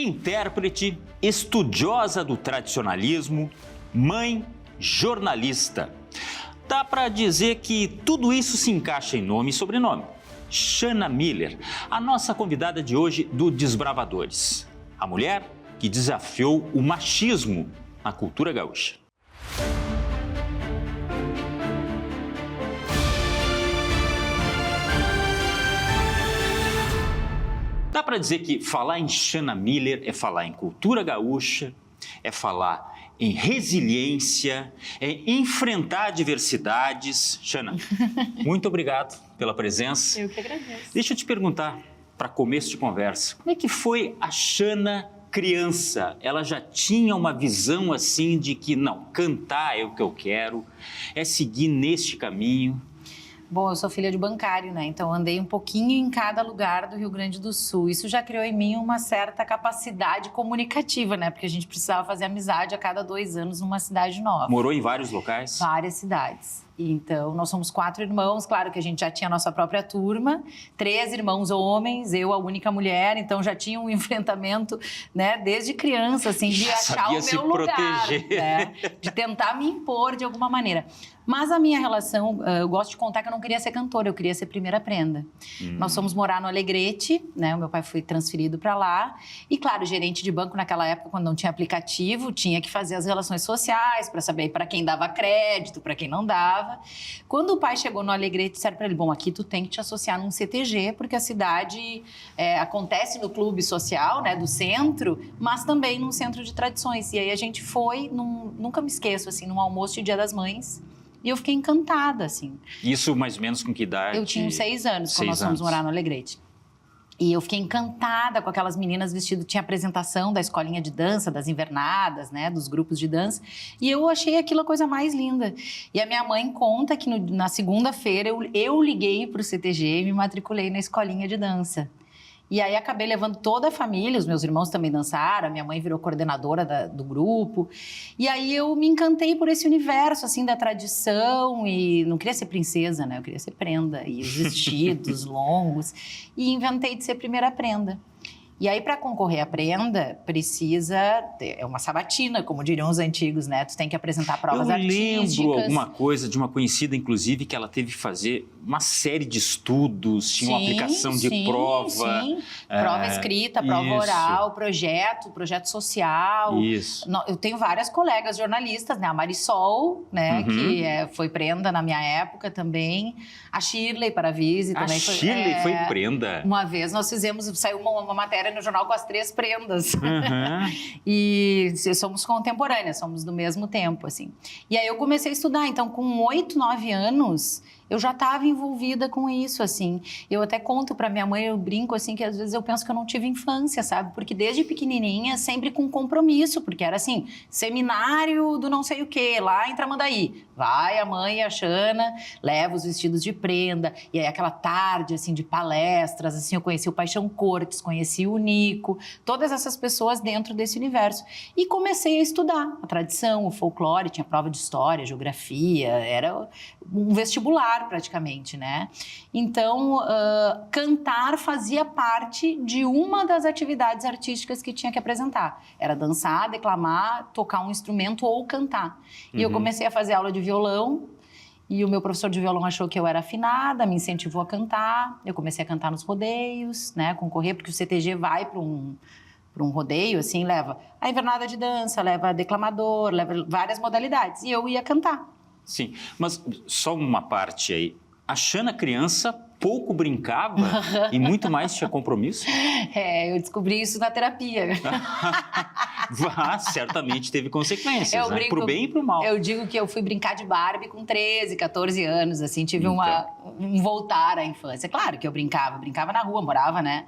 intérprete, estudiosa do tradicionalismo, mãe, jornalista. Dá para dizer que tudo isso se encaixa em nome e sobrenome. Shana Miller, a nossa convidada de hoje do Desbravadores. A mulher que desafiou o machismo na cultura gaúcha. Dá para dizer que falar em Shana Miller é falar em cultura gaúcha, é falar em resiliência, é enfrentar adversidades. Shana, muito obrigado pela presença. Eu que agradeço. Deixa eu te perguntar, para começo de conversa, como é que foi a Shana criança? Ela já tinha uma visão assim de que, não, cantar é o que eu quero, é seguir neste caminho? Bom, eu sou filha de bancário, né? Então andei um pouquinho em cada lugar do Rio Grande do Sul. Isso já criou em mim uma certa capacidade comunicativa, né? Porque a gente precisava fazer amizade a cada 2 anos numa cidade nova. Morou em vários locais? Várias cidades. Então, nós somos 4 irmãos, claro que a gente já tinha a nossa própria turma, 3 irmãos homens, eu a única mulher, então já tinha um enfrentamento, né, desde criança, assim, de achar o meu lugar, né, de tentar me impor de alguma maneira. Mas a minha relação, eu gosto de contar que eu não queria ser cantora, eu queria ser primeira prenda. Nós fomos morar no Alegrete, né, o meu pai foi transferido para lá, e claro, gerente de banco naquela época, quando não tinha aplicativo, tinha que fazer as relações sociais para saber para quem dava crédito, para quem não dava. Quando o pai chegou no Alegrete, disseram para ele, bom, aqui tu tem que te associar num CTG, porque a cidade acontece no clube social, né, do centro, mas também num centro de tradições. E aí a gente foi, nunca me esqueço, assim, num almoço de Dia das Mães, e eu fiquei encantada, assim. Isso mais ou menos com que idade? Eu tinha uns 6 anos, quando nós fomos morar no Alegrete. E eu fiquei encantada com aquelas meninas vestidas, tinha apresentação da escolinha de dança, das invernadas, né, dos grupos de dança, e eu achei aquilo a coisa mais linda. E a minha mãe conta que na segunda-feira eu liguei para o CTG e me matriculei na escolinha de dança. E aí acabei levando toda a família, os meus irmãos também dançaram, a minha mãe virou coordenadora do grupo. E aí eu me encantei por esse universo, assim, da tradição e não queria ser princesa, né? Eu queria ser prenda e os vestidos longos. E inventei de ser primeira prenda. E aí, para concorrer à prenda, é uma sabatina, como diriam os antigos, né? Tu tem que apresentar provas artísticas. Eu lembro alguma coisa de uma conhecida, inclusive, que ela teve que fazer uma série de estudos, tinha uma aplicação de prova. Sim, prova escrita, prova oral, projeto social. Isso. Eu tenho várias colegas jornalistas, né? A Marisol, né? Que foi prenda na minha época também. A Shirley Paravisi também foi. A Shirley foi prenda? Uma vez nós saiu uma matéria no jornal com as 3 prendas. E somos contemporâneas, somos do mesmo tempo, assim. E aí eu comecei a estudar, então com 8, 9 anos... eu já estava envolvida com isso, assim. Eu até conto para minha mãe, eu brinco, assim, que às vezes eu penso que eu não tive infância, sabe? Porque desde pequenininha, sempre com compromisso, porque era assim, seminário do não sei o quê, lá em Tramandaí. Vai a mãe e a Shana, leva os vestidos de prenda, e aí aquela tarde, assim, de palestras, assim, eu conheci o Paixão Cortes, conheci o Nico, todas essas pessoas dentro desse universo. E comecei a estudar a tradição, o folclore, tinha prova de história, geografia, era um vestibular, praticamente, né? Então, cantar fazia parte de uma das atividades artísticas que tinha que apresentar. Era dançar, declamar, tocar um instrumento ou cantar. E eu comecei a fazer aula de violão, e o meu professor de violão achou que eu era afinada, me incentivou a cantar. Eu comecei a cantar nos rodeios, né? Concorrer, porque o CTG vai para um rodeio, assim, leva a invernada de dança, leva declamador, leva várias modalidades. E eu ia cantar. Sim, mas só uma parte aí. A Shana criança pouco brincava e muito mais tinha compromisso? Eu descobri isso na terapia. Certamente teve consequências, né? Pro bem e pro mal. Eu digo que eu fui brincar de Barbie com 13, 14 anos, assim, tive um voltar à infância. Claro que eu brincava na rua, morava, né,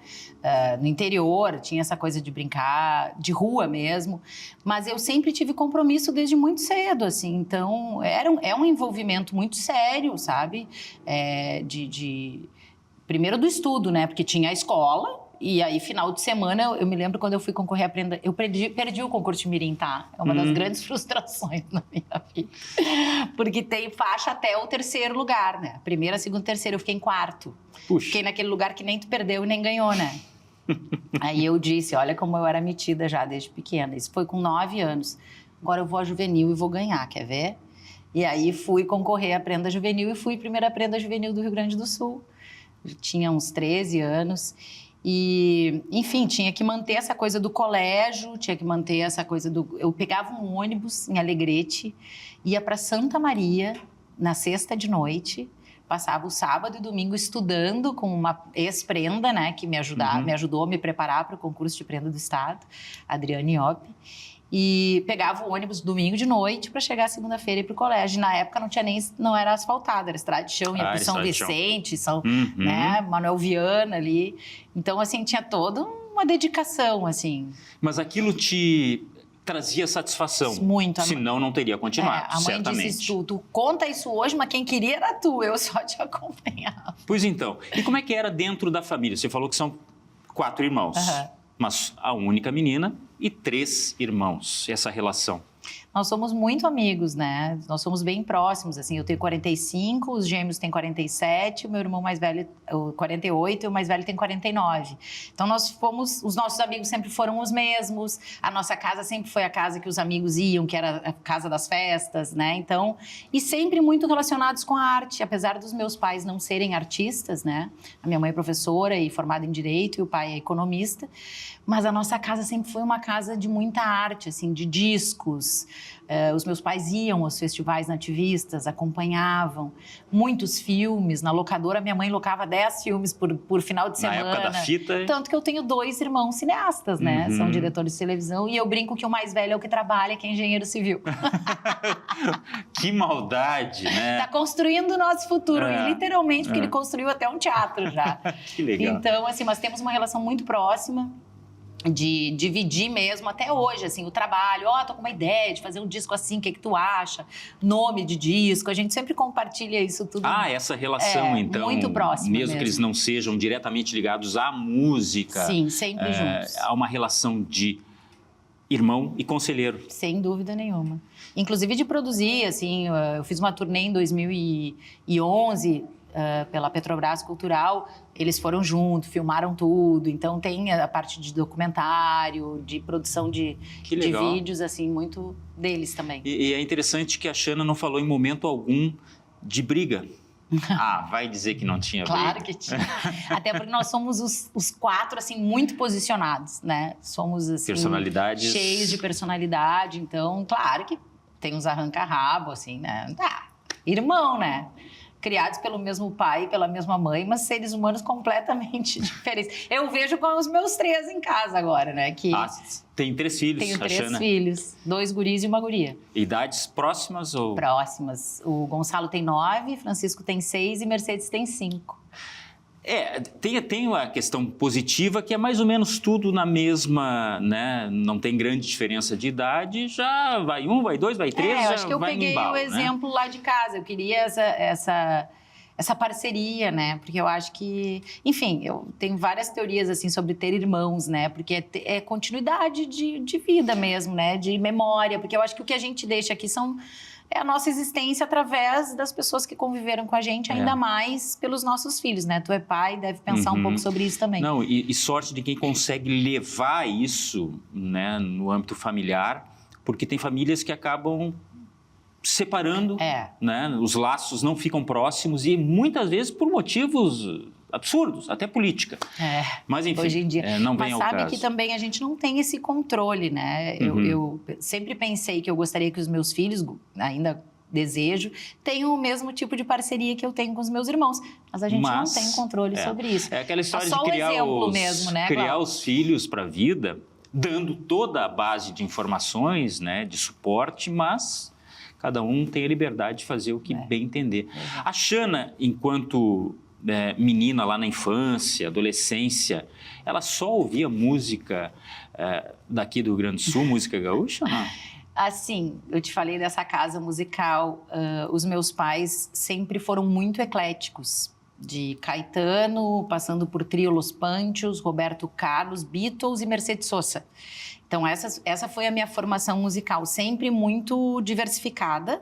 no interior, tinha essa coisa de brincar de rua mesmo, mas eu sempre tive compromisso desde muito cedo, assim, então é um envolvimento muito sério, sabe, primeiro do estudo, né, porque tinha a escola. E aí, final de semana, eu me lembro quando eu fui concorrer à prenda, eu perdi o concurso de Mirim, tá? É uma das grandes frustrações na minha vida. Porque tem faixa até o 3º lugar, né? Primeira, segunda, terceira, eu fiquei em 4º. Puxa. Fiquei naquele lugar que nem tu perdeu e nem ganhou, né? Aí eu disse, olha como eu era metida já desde pequena. Isso foi com 9 anos. Agora eu vou à juvenil e vou ganhar, quer ver? E aí fui concorrer à prenda juvenil e fui primeira prenda juvenil do Rio Grande do Sul. Eu tinha uns 13 anos. E, enfim, tinha que manter essa coisa do colégio, tinha que manter essa coisa do... Eu pegava um ônibus em Alegrete, ia para Santa Maria na sexta de noite, passava o sábado e domingo estudando com uma ex-prenda, né, que me ajudou a me preparar para o concurso de prenda do Estado, Adriane Iop. E pegava o ônibus domingo de noite para chegar segunda-feira e ir para o colégio. E na época não era asfaltado, era estrada de chão, ia para São Vicente, né, Manuel Viana ali. Então, assim, tinha toda uma dedicação, assim. Mas aquilo te trazia satisfação. Muito. Senão não teria continuado, a mãe certamente. disse, tu conta isso hoje, mas quem queria era tu, eu só te acompanhava. Pois então, e como é que era dentro da família? Você falou que são 4 irmãos, mas a única menina e 3 irmãos, essa relação. Nós somos muito amigos, né? Nós somos bem próximos, assim, eu tenho 45, os gêmeos têm 47, o meu irmão mais velho, 48, e o mais velho tem 49. Então, os nossos amigos sempre foram os mesmos, a nossa casa sempre foi a casa que os amigos iam, que era a casa das festas, né? Então, e sempre muito relacionados com a arte, apesar dos meus pais não serem artistas, né? A minha mãe é professora e formada em Direito, e o pai é economista, mas a nossa casa sempre foi uma casa de muita arte, assim, de discos. Os meus pais iam aos festivais nativistas, acompanhavam muitos filmes. Na locadora, minha mãe locava 10 filmes por final de semana. Na época da fita. Tanto que eu tenho 2 irmãos cineastas, né? São diretores de televisão. E eu brinco que o mais velho é o que trabalha, que é engenheiro civil. Que maldade, né? Tá construindo o nosso futuro. E literalmente, porque ele construiu até um teatro já. Que legal. Então, assim, nós temos uma relação muito próxima. De dividir mesmo, até hoje, assim, o trabalho. Tô com uma ideia de fazer um disco assim, o que tu acha? Nome de disco, a gente sempre compartilha isso tudo. Essa relação, então. Muito próxima mesmo que eles não sejam diretamente ligados à música. Sim, sempre juntos. Há uma relação de irmão e conselheiro. Sem dúvida nenhuma. Inclusive de produzir, assim, eu fiz uma turnê em 2011... pela Petrobras Cultural, eles foram juntos, filmaram tudo, então tem a parte de documentário, de produção de vídeos, assim, muito deles também. E é interessante que a Xana não falou em momento algum de briga. Vai dizer que não tinha briga. Claro que tinha. Até porque nós somos os 4, assim, muito posicionados, né? Somos, assim... Personalidades... Cheios de personalidade, então, claro que tem uns arranca-rabo, assim, né? Irmão, né? Criados pelo mesmo pai, pela mesma mãe, mas seres humanos completamente diferentes. Eu vejo com os meus 3 em casa agora, né? Que tem 3 filhos, tenho 3 filhos, 2 guris e uma guria. Idades próximas ou... Próximas. O Gonçalo tem 9, Francisco tem 6 e Mercedes tem 5. Tem uma questão positiva que é mais ou menos tudo na mesma, né? Não tem grande diferença de idade, já vai 1, vai 2, vai 3, já vai no embalo, eu acho que eu peguei o exemplo lá de casa, eu queria essa parceria, né? Porque eu acho que, enfim, eu tenho várias teorias, assim, sobre ter irmãos, né? Porque é continuidade de vida mesmo, né? De memória, porque eu acho que o que a gente deixa aqui é a nossa existência através das pessoas que conviveram com a gente, ainda mais pelos nossos filhos, né? Tu é pai, deve pensar um pouco sobre isso também. Não, e sorte de quem consegue levar isso, né, no âmbito familiar, porque tem famílias que acabam separando, né? Os laços não ficam próximos e muitas vezes por motivos absurdos, até política. Mas enfim, hoje em dia. Não vem ao caso. Mas sabe que também a gente não tem esse controle, né? Eu sempre pensei que eu gostaria que os meus filhos, ainda desejo, tenham o mesmo tipo de parceria que eu tenho com os meus irmãos. Mas a gente não tem controle sobre isso. É aquela história de criar os filhos para a vida, dando toda a base de informações, né, de suporte, mas cada um tem a liberdade de fazer o que bem entender. A Xana, enquanto menina lá na infância, adolescência, ela só ouvia música daqui do Rio Grande do Sul, música gaúcha ou não? Assim, eu te falei dessa casa musical, os meus pais sempre foram muito ecléticos, de Caetano, passando por Trio Los Panchos, Roberto Carlos, Beatles e Mercedes Sosa. Então essa foi a minha formação musical, sempre muito diversificada.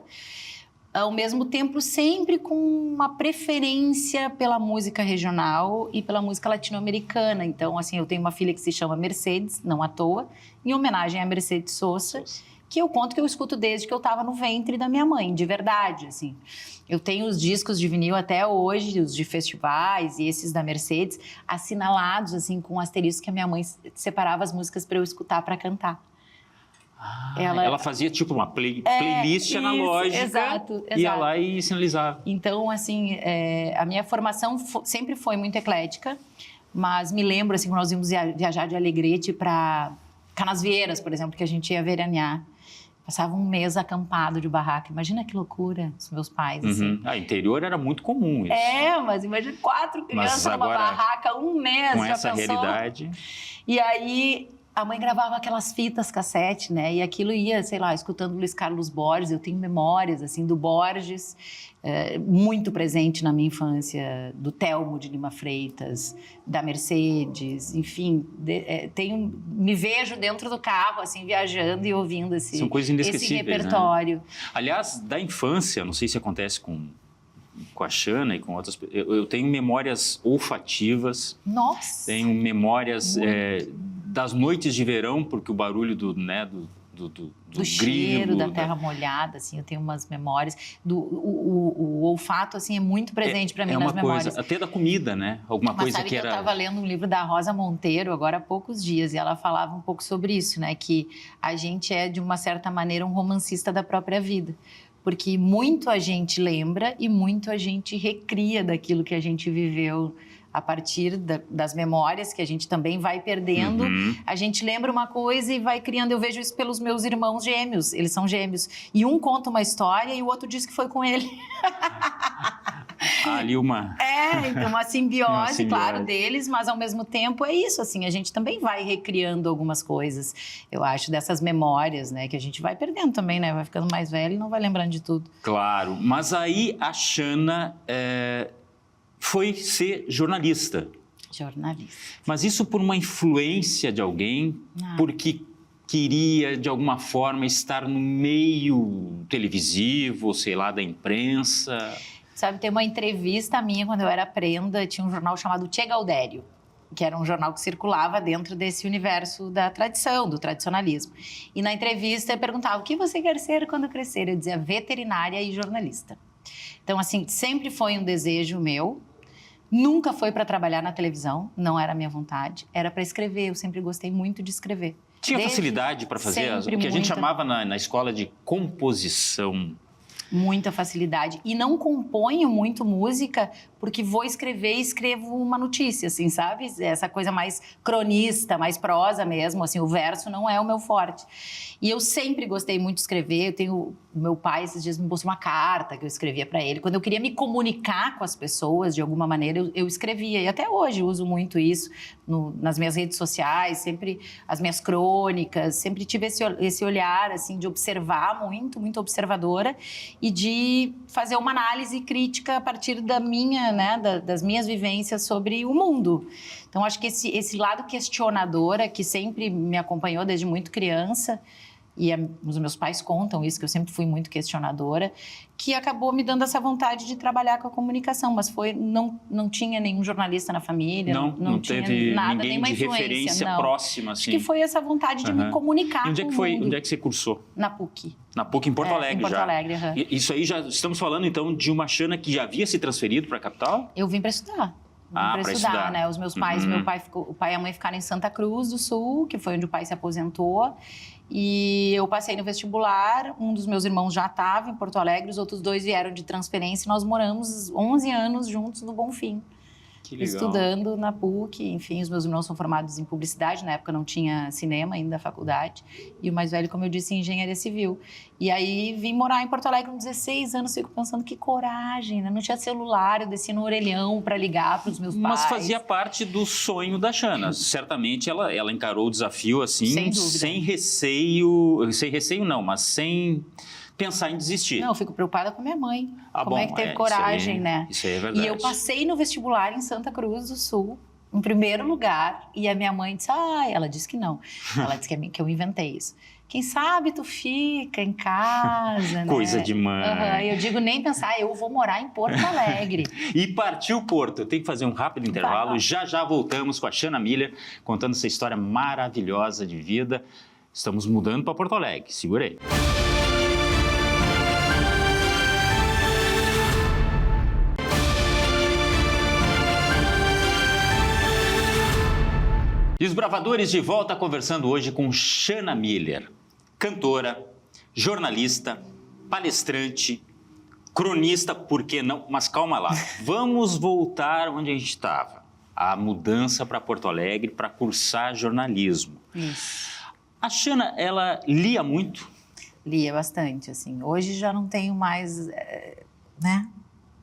ao mesmo tempo sempre com uma preferência pela música regional e pela música latino-americana. Então, assim, eu tenho uma filha que se chama Mercedes, não à toa, em homenagem a Mercedes Sosa, que eu conto que eu escuto desde que eu estava no ventre da minha mãe, de verdade, assim. Eu tenho os discos de vinil até hoje, os de festivais e esses da Mercedes, assinalados, assim, com asterisco que a minha mãe separava as músicas para eu escutar, para cantar. Ela fazia tipo uma playlist analógica, exato. Ia lá e sinalizava. Então, assim, a minha formação sempre foi muito eclética, mas me lembro, assim, quando nós íamos viajar de Alegrete para Canasvieiras, por exemplo, que a gente ia veranear. Passava um mês acampado de barraca. Imagina que loucura, os meus pais, assim. Interior era muito comum isso. Mas imagina 4 crianças numa barraca, um mês, com já essa pensou? realidade. E aí, a mãe gravava aquelas fitas cassete, né? E aquilo ia, sei lá, escutando Luiz Carlos Borges. Eu tenho memórias, assim, do Borges, muito presente na minha infância, do Telmo de Lima Freitas, da Mercedes, enfim. Me vejo dentro do carro, assim, viajando e ouvindo São coisas inesquecíveis, esse repertório. Né? Aliás, da infância, não sei se acontece com a Xana e com outras pessoas, eu tenho memórias olfativas. Nossa! Tenho memórias das noites de verão, porque o barulho do cheiro grilo, da terra molhada, assim, eu tenho umas memórias. O olfato, assim, é muito presente para mim nas memórias. Coisa, até da comida, né? Alguma Mas coisa sabe que eu estava lendo um livro da Rosa Monteiro, agora há poucos dias, e ela falava um pouco sobre isso, né? Que a gente é, de uma certa maneira, um romancista da própria vida. Porque muito a gente lembra e muito a gente recria daquilo que a gente viveu a partir das memórias que a gente também vai perdendo. A gente lembra uma coisa e vai criando. Eu vejo isso pelos meus irmãos gêmeos, eles são gêmeos. E um conta uma história e o outro diz que foi com ele. Ali uma... então uma simbiose, claro, deles, mas ao mesmo tempo é isso, assim, a gente também vai recriando algumas coisas, eu acho, dessas memórias, né, que a gente vai perdendo também, né, vai ficando mais velho e não vai lembrando de tudo. Claro, mas aí a Xana foi ser jornalista. Jornalista. Mas isso por uma influência de alguém, porque queria, de alguma forma, estar no meio televisivo, sei lá, da imprensa... Sabe, tem uma entrevista minha quando eu era prenda, tinha um jornal chamado Tchê Gaudério, que era um jornal que circulava dentro desse universo da tradição, do tradicionalismo. E na entrevista eu perguntava, o que você quer ser quando crescer? Eu dizia veterinária e jornalista. Então, assim, sempre foi um desejo meu, nunca foi para trabalhar na televisão, não era a minha vontade, era para escrever, eu sempre gostei muito de escrever. Tinha facilidade para fazer o que a gente chamava na escola de composição. Muita facilidade. E não componho muito música porque vou escrever e escrevo uma notícia, assim, sabe? Essa coisa mais cronista, mais prosa mesmo, assim, o verso não é o meu forte. E eu sempre gostei muito de escrever. Eu tenho... O meu pai, esses dias, me mostrou uma carta que eu escrevia para ele. Quando eu queria me comunicar com as pessoas, de alguma maneira, eu escrevia. E até hoje eu uso muito isso nas minhas redes sociais, sempre as minhas crônicas. Sempre tive esse olhar, assim, de observar muito, muito observadora e de fazer uma análise crítica a partir da minha, né, das minhas vivências sobre o mundo. Então, acho que esse lado questionadora que sempre me acompanhou desde muito criança, e os meus pais contam isso, que eu sempre fui muito questionadora, que acabou me dando essa vontade de trabalhar com a comunicação, mas não tinha nenhum jornalista na família, não tinha teve nada, ninguém nenhuma de influência, referência próxima, assim. Acho que foi essa vontade de me comunicar com o mundo. Onde é que você cursou? Na PUC. Na PUC, em Porto Alegre, em Porto Alegre, já. Isso aí, já estamos falando, então, de uma Xana que já havia se transferido para a capital? Eu vim para estudar. Para estudar, né? Os meus pais, o pai e a mãe ficaram em Santa Cruz do Sul, que foi onde o pai se aposentou. E eu passei no vestibular, um dos meus irmãos já estava em Porto Alegre, os outros 2 vieram de transferência e nós moramos 11 anos juntos no Bonfim. Que legal. Estudando na PUC, enfim, os meus irmãos são formados em publicidade, na época não tinha cinema ainda da faculdade, e o mais velho, como eu disse, em engenharia civil. E aí vim morar em Porto Alegre com 16 anos, fico pensando que coragem, né? Não tinha celular, eu descia no orelhão para ligar para os meus pais. Mas fazia parte do sonho da Xana. Certamente ela encarou o desafio assim, sem receio não, mas sem pensar em desistir. Não, eu fico preocupada com a minha mãe. Como bom, é que teve coragem, né? Isso aí é verdade. E eu passei no vestibular em Santa Cruz do Sul, em primeiro lugar, e a minha mãe disse, ela disse que não. Ela disse que eu inventei isso. Quem sabe tu fica em casa, né? Coisa de mãe. Eu digo nem pensar, eu vou morar em Porto Alegre. E partiu Porto. Eu tenho que fazer um rápido intervalo. Já voltamos com a Shanna Miller, contando essa história maravilhosa de vida. Estamos mudando para Porto Alegre. Segura aí. Desbravadores de volta conversando hoje com Shanna Miller, cantora, jornalista, palestrante, cronista, por que não? Mas calma lá, vamos voltar onde a gente estava. A mudança para Porto Alegre para cursar jornalismo. Isso. A Shanna, ela lia muito? Lia bastante, assim. Hoje já não tenho mais, né?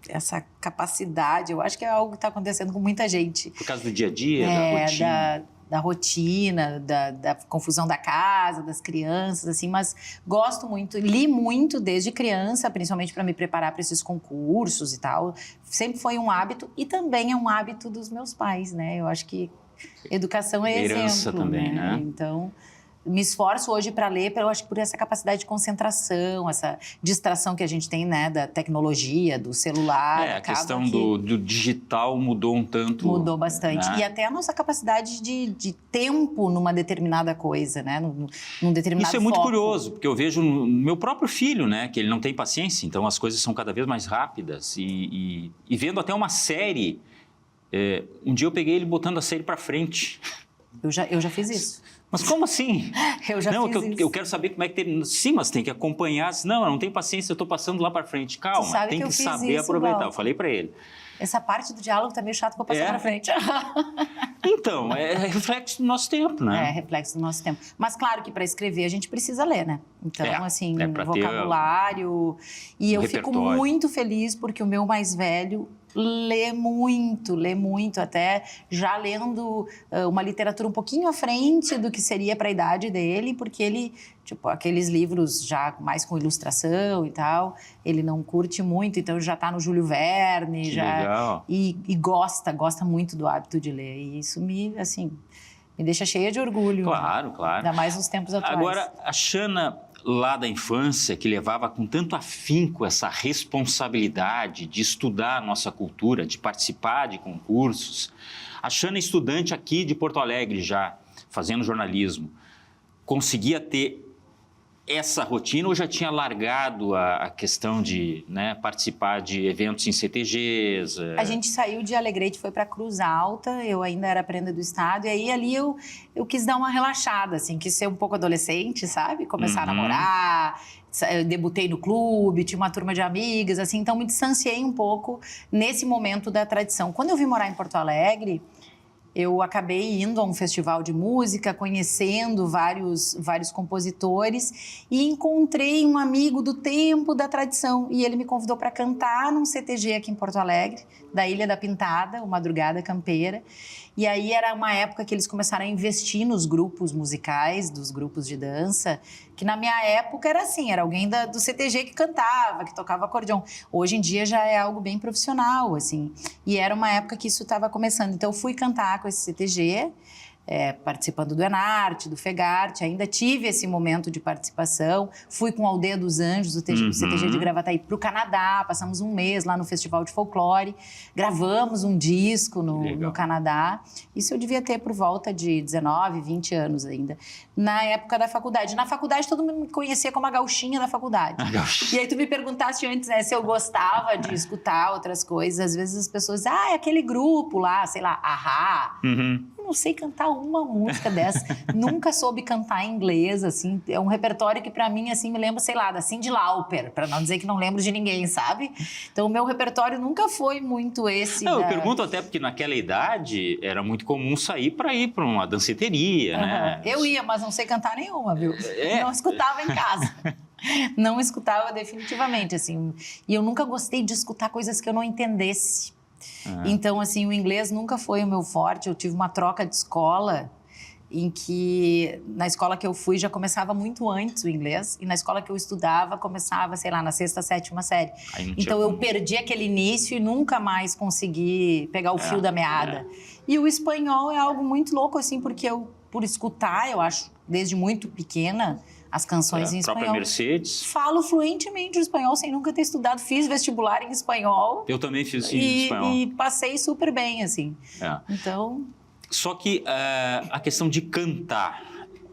Essa capacidade. Eu acho que é algo que está acontecendo com muita gente. Por causa do dia a dia, da rotina? Da rotina, da confusão da casa, das crianças, assim, mas gosto muito, li muito desde criança, principalmente para me preparar para esses concursos e tal. Sempre foi um hábito e também é um hábito dos meus pais, né? Eu acho que educação é herança exemplo, também, né? Então, me esforço hoje para ler, eu acho que por essa capacidade de concentração, essa distração que a gente tem, né, da tecnologia, do celular. A questão do digital mudou um tanto. Mudou bastante. Né? E até a nossa capacidade de tempo numa determinada coisa, né, num determinado Isso é muito foco. Curioso, porque eu vejo no meu próprio filho, né, que ele não tem paciência, então as coisas são cada vez mais rápidas. E vendo até uma série, um dia eu peguei ele botando a série para frente. Eu já fiz isso. Mas como assim? Eu já fiz isso. Eu quero saber como é que tem... Sim, mas tem que acompanhar. Não, eu não tenho paciência, eu estou passando lá para frente. Calma, tem que saber aproveitar. Eu falei para ele. Essa parte do diálogo tá meio chato para passar para frente. Então, é reflexo do nosso tempo, né? É reflexo do nosso tempo. Mas claro que para escrever a gente precisa ler, né? Então, assim, vocabulário. E eu fico muito feliz porque o meu mais velho lê muito, até já lendo uma literatura um pouquinho à frente do que seria para a idade dele, porque ele, tipo, aqueles livros já mais com ilustração e tal, ele não curte muito, então já está no Júlio Verne, que já legal. E gosta muito do hábito de ler, e isso me deixa cheia de orgulho. Claro. Ainda mais nos tempos atuais. Agora, a Shanna lá da infância, que levava com tanto afinco essa responsabilidade de estudar a nossa cultura, de participar de concursos. A Shanna, estudante aqui de Porto Alegre já, fazendo jornalismo, conseguia ter essa rotina ou já tinha largado a questão de, né, participar de eventos em CTGs? A gente saiu de Alegrete, foi para Cruz Alta, eu ainda era prenda do estado, e aí ali eu quis dar uma relaxada, assim, quis ser um pouco adolescente, sabe? Começar a namorar, eu debutei no clube, tinha uma turma de amigas, assim, então me distanciei um pouco nesse momento da tradição. Quando eu vim morar em Porto Alegre, eu acabei indo a um festival de música, conhecendo vários compositores e encontrei um amigo do tempo da tradição. E ele me convidou para cantar num CTG aqui em Porto Alegre, da Ilha da Pintada, o Madrugada Campeira. E aí era uma época que eles começaram a investir nos grupos musicais, dos grupos de dança, que na minha época era assim, era alguém do CTG que cantava, que tocava acordeon. Hoje em dia já é algo bem profissional, assim. E era uma época que isso estava começando. Então eu fui cantar com esse CTG, participando do Enarte, do Fegarte, ainda tive esse momento de participação, fui com a Aldeia dos Anjos, o CTG de Gravataí, para o Canadá, passamos um mês lá no Festival de Folclore, gravamos um disco no Canadá, isso eu devia ter por volta de 19, 20 anos ainda, na época da faculdade. Na faculdade todo mundo me conhecia como a gauchinha da faculdade. E aí tu me perguntaste antes, né, se eu gostava de escutar outras coisas, às vezes as pessoas dizem, é aquele grupo lá, sei lá, Ahá. Não sei cantar uma música dessa, nunca soube cantar em inglês, assim, é um repertório que pra mim, assim, me lembra, sei lá, da Cyndi Lauper, pra não dizer que não lembro de ninguém, sabe? Então o meu repertório nunca foi muito esse. Eu pergunto até porque naquela idade era muito comum sair para ir para uma danceteria, né? Eu ia, mas não sei cantar nenhuma, viu? Não escutava em casa. Não escutava definitivamente, assim, e eu nunca gostei de escutar coisas que eu não entendesse. Então, assim, o inglês nunca foi o meu forte. Eu tive uma troca de escola em que na escola que eu fui já começava muito antes o inglês, e na escola que eu estudava começava, sei lá, na 6ª, 7ª série. Então eu perdi aquele início e nunca mais consegui pegar o fio da meada. E o espanhol é algo muito louco, assim, porque eu, por escutar, eu acho, desde muito pequena, as canções em espanhol. A própria Mercedes. Falo fluentemente o espanhol sem nunca ter estudado. Fiz vestibular em espanhol. Eu também fiz em espanhol. E passei super bem, assim. Então... Só que a questão de cantar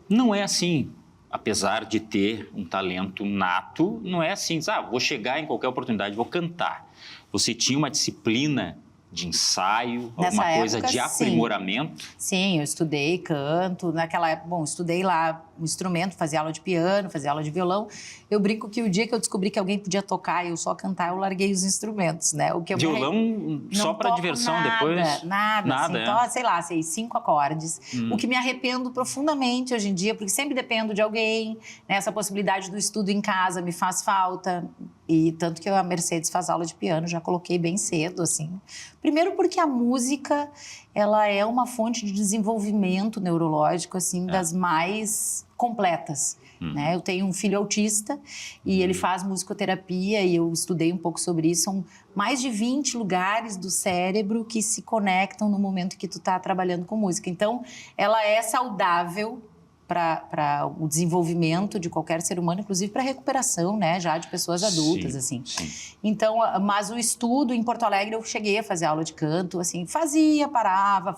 não é assim. Apesar de ter um talento nato, não é assim. Vou chegar em qualquer oportunidade, vou cantar. Você tinha uma disciplina de ensaio, alguma coisa de aprimoramento? Sim, eu estudei canto. Naquela época, estudei lá um instrumento, fazia aula de piano, fazia aula de violão. Eu brinco que o dia que eu descobri que alguém podia tocar e eu só cantar, eu larguei os instrumentos, né? O que eu violão só para diversão depois? Nada, assim, sei lá, 5 acordes. O que me arrependo profundamente hoje em dia, porque sempre dependo de alguém, né? Essa possibilidade do estudo em casa me faz falta. E tanto que a Mercedes faz aula de piano, já coloquei bem cedo, assim. Primeiro porque a música, ela é uma fonte de desenvolvimento neurológico, assim, das mais completas, né? Eu tenho um filho autista e ele faz musicoterapia e eu estudei um pouco sobre isso. São mais de 20 lugares do cérebro que se conectam no momento que tu tá trabalhando com música. Então, ela é saudável para o desenvolvimento de qualquer ser humano, inclusive para a recuperação, né, já de pessoas adultas, assim. Sim. Então, mas o estudo em Porto Alegre, eu cheguei a fazer aula de canto, assim, fazia, parava.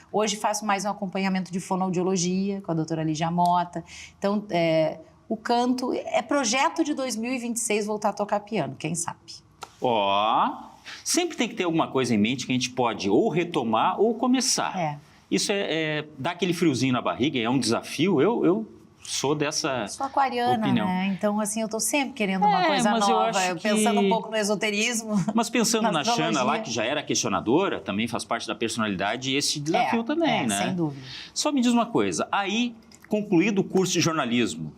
Hoje faço mais um acompanhamento de fonoaudiologia com a doutora Lígia Mota. Então, o canto é projeto de 2026 voltar a tocar piano, quem sabe? Sempre tem que ter alguma coisa em mente que a gente pode ou retomar ou começar. Isso dá aquele friozinho na barriga, é um desafio. Eu sou dessa Sou aquariana, opinião. Né? Então, assim, eu tô sempre querendo uma coisa nova, pensando um pouco no esoterismo. Mas pensando na Xana lá, que já era questionadora, também faz parte da personalidade, e esse desafio também, né? Sem dúvida. Só me diz uma coisa, aí, concluído o curso de jornalismo,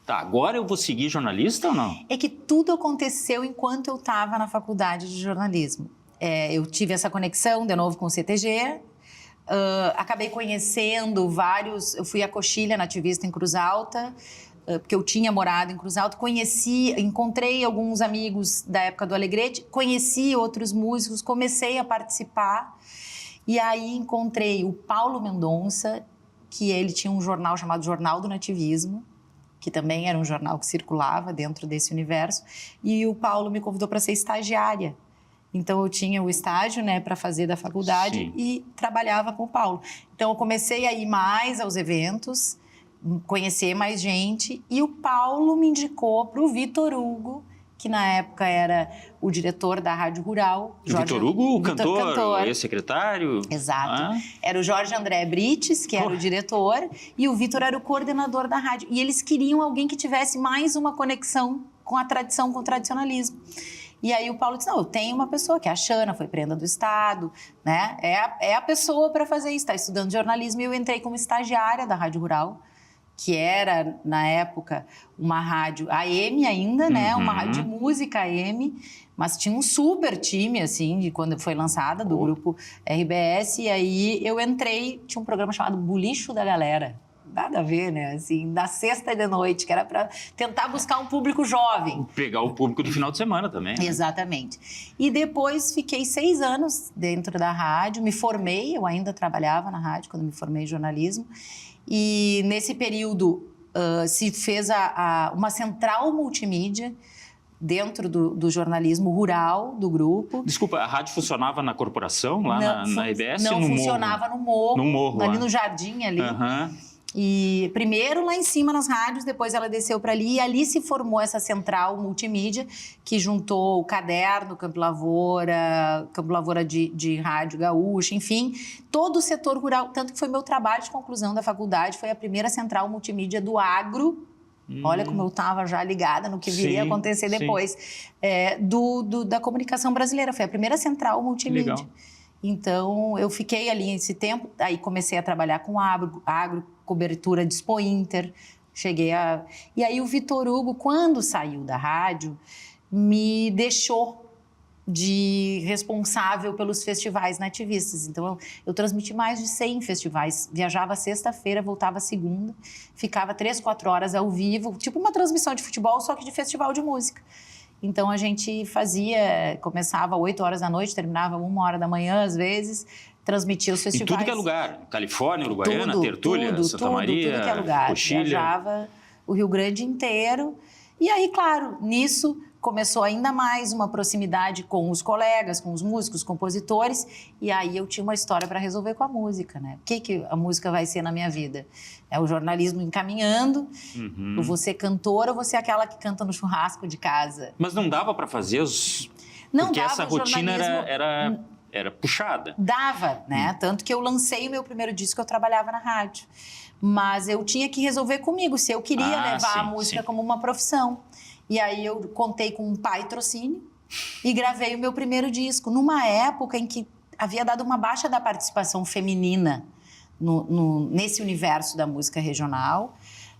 agora eu vou seguir jornalista ou não? É que tudo aconteceu enquanto eu estava na faculdade de jornalismo. Eu tive essa conexão, de novo, com o CTG. Acabei conhecendo vários... Eu fui a Coxilha, nativista em Cruz Alta, porque eu tinha morado em Cruz Alta. Encontrei alguns amigos da época do Alegrete, conheci outros músicos, comecei a participar. E aí encontrei o Paulo Mendonça, que ele tinha um jornal chamado Jornal do Nativismo, que também era um jornal que circulava dentro desse universo. E o Paulo me convidou para ser estagiária. Então, eu tinha o estágio, né, para fazer da faculdade e trabalhava com o Paulo. Então, eu comecei a ir mais aos eventos, conhecer mais gente. E o Paulo me indicou para o Vitor Hugo, que na época era o diretor da Rádio Rural. Vitor Hugo, o cantor, ex-secretário? Exato. Era o Jorge André Brites, que era o diretor, e o Vitor era o coordenador da rádio. E eles queriam alguém que tivesse mais uma conexão com a tradição, com o tradicionalismo. E aí o Paulo disse, não, eu tenho uma pessoa, que é a Xana, foi prenda do Estado, né? É a pessoa para fazer isso, está estudando jornalismo. E eu entrei como estagiária da Rádio Rural, que era, na época, uma rádio AM ainda, né? Uma rádio de música AM, mas tinha um super time, assim, de quando foi lançada, do grupo RBS. E aí eu entrei, tinha um programa chamado Bulicho da Galera. Nada a ver, né? Assim, da sexta de noite, que era para tentar buscar um público jovem. Pegar o público do final de semana também. Né? Exatamente. E depois fiquei 6 anos dentro da rádio, me formei, eu ainda trabalhava na rádio quando me formei em jornalismo. E nesse período se fez uma central multimídia dentro do jornalismo rural do grupo. Desculpa, a rádio funcionava na corporação, lá na RBS? Não, funcionava no morro. No morro, ali no jardim, ali. E primeiro lá em cima nas rádios, depois ela desceu para ali e ali se formou essa central multimídia que juntou o Caderno, Campo Lavoura de Rádio Gaúcha, enfim, todo o setor rural. Tanto que foi meu trabalho de conclusão da faculdade, foi a primeira central multimídia do agro. Olha como eu estava já ligada no que viria a acontecer depois. Da comunicação brasileira, foi a primeira central multimídia. Legal. Então, eu fiquei ali esse tempo, aí comecei a trabalhar com agro, cobertura de Expo Inter, E aí o Vitor Hugo, quando saiu da rádio, me deixou de responsável pelos festivais nativistas. Então, eu transmiti mais de 100 festivais. Viajava sexta-feira, voltava segunda, ficava 3, 4 horas ao vivo, tipo uma transmissão de futebol, só que de festival de música. Então, a gente começava 8 horas da noite, terminava 1 hora da manhã, às vezes, transmitia os festivais. Em tudo que é lugar. Califórnia, Uruguaiana, Tertúlia, Santa Maria, tudo que é lugar. Coxilha. Viajava o Rio Grande inteiro. E aí, claro, nisso começou ainda mais uma proximidade com os colegas, com os músicos, compositores. E aí eu tinha uma história para resolver com a música, né? O que a música vai ser na minha vida? É o jornalismo encaminhando, eu vou ser cantora ou vou ser aquela que canta no churrasco de casa? Mas não dava para fazer os... Não Porque dava, essa rotina era puxada. Dava, né? Tanto que eu lancei o meu primeiro disco, eu trabalhava na rádio. Mas eu tinha que resolver comigo, se eu queria levar a música como uma profissão. E aí eu contei com um patrocínio e gravei o meu primeiro disco, numa época em que havia dado uma baixa da participação feminina nesse universo da música regional.